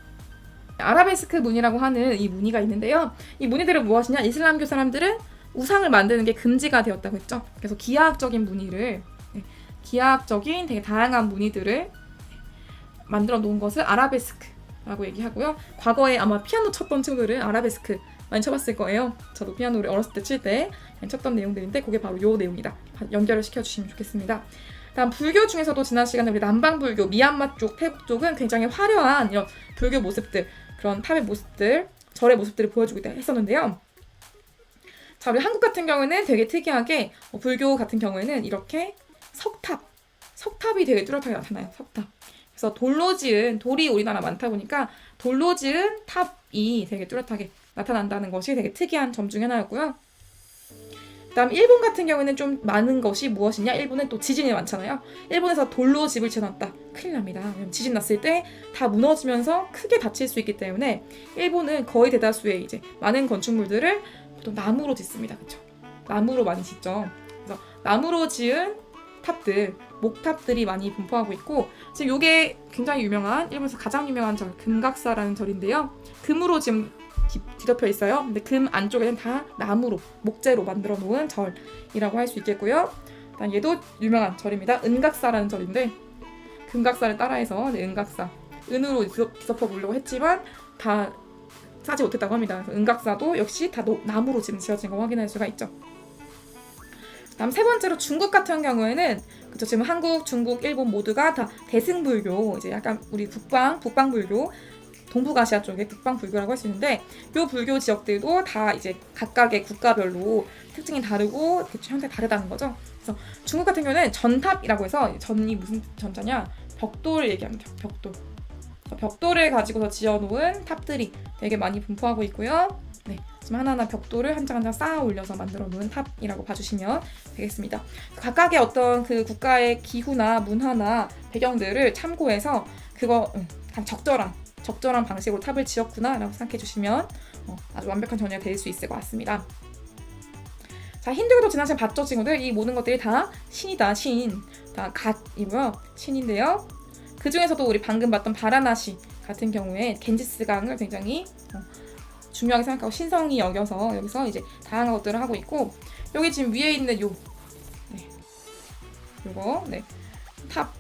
아라베스크 무늬라고 하는 이 무늬가 있는데요. 이 무늬들은 무엇이냐? 이슬람교 사람들은 우상을 만드는 게 금지가 되었다고 했죠. 그래서 기하학적인 무늬를, 기하학적인 되게 다양한 무늬들을 만들어 놓은 것을 아라베스크라고 얘기하고요. 과거에 아마 피아노 쳤던 친구들은 아라베스크 많이 쳐봤을 거예요. 저도 피아노를 어렸을 때 칠 때 쳤던 내용들인데 그게 바로 요 내용이다. 연결을 시켜주시면 좋겠습니다. 다음 불교 중에서도 지난 시간에 우리 남방불교, 미얀마 쪽, 태국 쪽은 굉장히 화려한 이런 불교 모습들, 그런 탑의 모습들, 절의 모습들을 보여주고 했었는데요. 자, 우리 한국 같은 경우에는 되게 특이하게 불교 같은 경우에는 이렇게 석탑이 되게 뚜렷하게 나타나요. 석탑. 그래서 돌로 지은, 돌이 우리나라 많다 보니까 돌로 지은 탑이 되게 뚜렷하게 나타난다는 것이 되게 특이한 점 중에 하나였고요. 그다음 일본 같은 경우에는 좀 많은 것이 무엇이냐? 일본은 또 지진이 많잖아요. 일본에서 돌로 집을 지어놨다. 큰일 납니다. 왜냐면 지진 났을 때 다 무너지면서 크게 다칠 수 있기 때문에 일본은 거의 대다수의 이제 많은 건축물들을 보통 나무로 짓습니다. 그렇죠? 나무로 많이 짓죠. 그래서 나무로 지은 탑들, 목탑들이 많이 분포하고 있고 지금 이게 굉장히 유명한 일본에서 가장 유명한 절, 금각사라는 절인데요. 금으로 지금 뒤덮여 있어요. 근데 금 안쪽에는 다 나무로, 목재로 만들어 놓은 절이라고 할 수 있겠고요. 일단 얘도 유명한 절입니다. 은각사라는 절인데 금각사를 따라해서 은각사, 은으로 뒤덮어 보려고 했지만 다 사지 못했다고 합니다. 그래서 은각사도 역시 다 나무로 지금 지어진 거 확인할 수가 있죠. 다음 세 번째로 중국 같은 경우에는 그쵸, 지금 한국, 중국, 일본 모두가 다 대승불교, 이제 약간 우리 북방불교, 동북아시아 쪽의 북방불교라고 할 수 있는데 이 불교 지역들도 다 이제 각각의 국가별로 특징이 다르고 형태가 다르다는 거죠. 그래서 중국 같은 경우는 전탑이라고 해서 전이 무슨 전자냐? 벽돌을 얘기합니다. 벽돌. 벽돌을 가지고서 지어놓은 탑들이 되게 많이 분포하고 있고요. 네, 지금 하나하나 벽돌을 한 장 한 장 쌓아 올려서 만들어 놓은 탑이라고 봐주시면 되겠습니다. 각각의 어떤 그 국가의 기후나 문화나 배경들을 참고해서 그거 적절한 방식으로 탑을 지었구나 라고 생각해 주시면 아주 완벽한 전이가 될 수 있을 것 같습니다. 자, 힌두교도 지난 시간 봤죠, 친구들? 이 모든 것들이 다 신이다, 다 갓이고요. 신인데요. 그 중에서도 우리 방금 봤던 바라나시 같은 경우에 겐지스강을 굉장히 중요하게 생각하고 신성히 여겨서 여기서 이제 다양한 것들을 하고 있고 여기 지금 위에 있는 탑,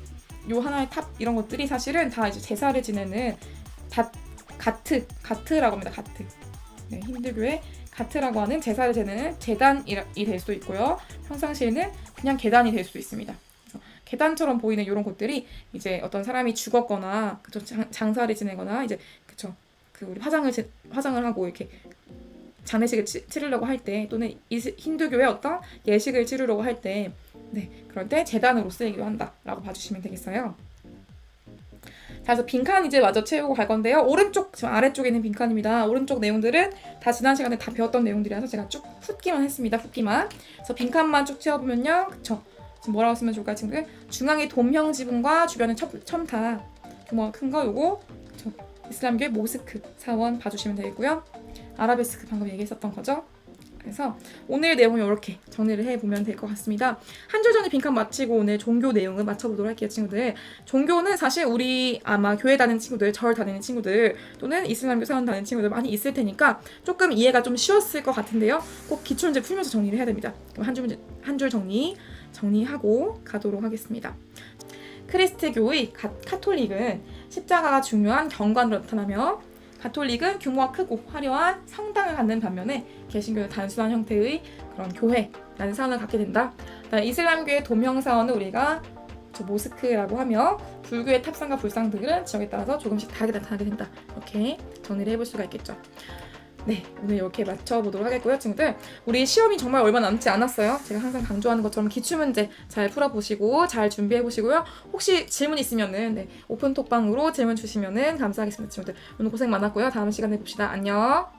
요 하나의 탑 이런 것들이 사실은 다 이제 제사를 지내는 가트라고 합니다. 가트. 네, 힌두교의 가트라고 하는 제사를 지내는 제단이 될 수도 있고요. 평상시에는 그냥 계단이 될 수도 있습니다. 계단처럼 보이는 이런 곳들이 이제 어떤 사람이 죽었거나 그쵸, 장사를 지내거나 이제 그쵸, 그 우리 화장을 하고 이렇게 장례식을 치르려고 할 때 또는 힌두교의 어떤 예식을 치르려고 할 때 그럴 때 제단으로 쓰이기도 한다라고 봐주시면 되겠어요. 자, 그래서 빈칸 이제 마저 채우고 갈 건데요. 오른쪽, 지금 아래쪽에 있는 빈칸입니다. 오른쪽 내용들은 다 지난 시간에 다 배웠던 내용들이라서 제가 쭉 훑기만 했습니다. 그래서 빈칸만 쭉 채워보면요. 그쵸. 지금 뭐라고 쓰면 좋을까요, 친구들? 중앙에 돔형 지붕과 주변에 첨탑. 규모가 큰 거 요거. 그쵸. 이슬람교의 모스크 사원 봐주시면 되겠고요. 아라베스크 방금 얘기했었던 거죠. 그래서 오늘 내용을 이렇게 정리를 해보면 될 것 같습니다. 한 줄 정리 빈칸 마치고 오늘 종교 내용을 맞춰보도록 할게요, 친구들. 종교는 사실 우리 아마 교회 다니는 친구들, 절 다니는 친구들 또는 이슬람교 사원 다니는 친구들 많이 있을 테니까 조금 이해가 좀 쉬웠을 것 같은데요. 꼭 기출문제 풀면서 정리를 해야 됩니다. 그럼 한 줄 정리하고 가도록 하겠습니다. 크리스트교의 카톨릭은 십자가가 중요한 경관으로 나타나며 가톨릭은 규모가 크고 화려한 성당을 갖는 반면에 개신교는 단순한 형태의 그런 교회라는 사원을 갖게 된다. 이슬람교의 도명사원은 우리가 모스크라고 하며 불교의 탑상과 불상들은 지역에 따라서 조금씩 다르게 나타나게 된다. 이렇게 정리를 해볼 수가 있겠죠. 네, 오늘 이렇게 맞춰보도록 하겠고요, 친구들. 우리 시험이 정말 얼마 남지 않았어요. 제가 항상 강조하는 것처럼 기출문제 잘 풀어보시고 잘 준비해보시고요. 혹시 질문 있으면은 네, 오픈톡방으로 질문 주시면은 감사하겠습니다, 친구들. 오늘 고생 많았고요. 다음 시간에 봅시다. 안녕.